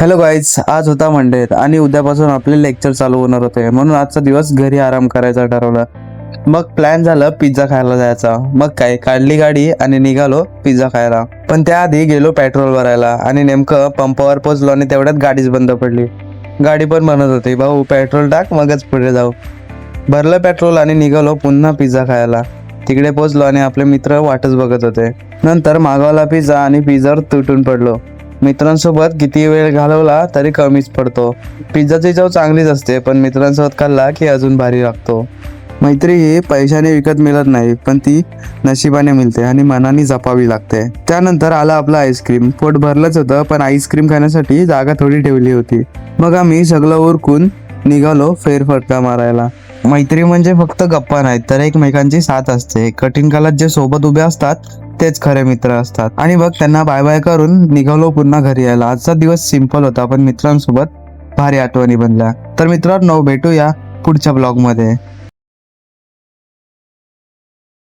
Hello guys, आज होता Monday आणि उद्यापासून आपले लेक्चर चालू होणार होते, म्हणून आजचा दिवस घरी आराम करायचा ठरवलं. मग प्लॅन झालं पिझ्झा खायला जायचा. मग काय, काढली गाडी आणि निघालो पिझ्झा खायला. पण त्याआधी गेलो पेट्रोल भरायला आणि नेमकं पंपावर पोहोचलो आणि तेवढ्यात गाडीच बंद पडली. गाडी पण म्हणत होती, भाऊ पेट्रोल टाक मगच पुढे जाऊ. भरलं पेट्रोल आणि निघालो पुन्हा पिझ्झा खायला. तिकडे पोहोचलो आणि आपले मित्र वाटच बघत होते. नंतर मागवला पिझ्झा आणि पिझ्झावर तुटून पडलो. मित्रांसोबत किती वेळ घालवला तरी कमीच पडतो. पिझ्झाची चव चांगलीच असते, पण मित्रांसोबत खाल्ला की अजून भारी लागतो. मैत्री ही पैशाने विकत मिळत नाही, पण ती नशिबाने मिळते आणि मनाने जपावी लागते. त्यानंतर आला आपला आईस्क्रीम. पोट भरलंच होतं, पण आईस्क्रीम खाण्यासाठी जागा थोडी ठेवली होती. मग आम्ही सगळं उरकून निघालो फेरफटका मारायला. मैत्री म्हणजे फक्त गप्पा नाहीत, तर एकमेकांची साथ असते. कठीण काळात जे सोबत उभे असतात तेच खरे मित्र असतात. आणि बघ, त्यांना बाय बाय करून निघालो पुन्हा घरी यायला. आजचा दिवस सिंपल होता, पण मित्रांसोबत भारी आठवणी बनल्या. तर मित्रांनो, भेटूया पुढच्या ब्लॉग मध्ये.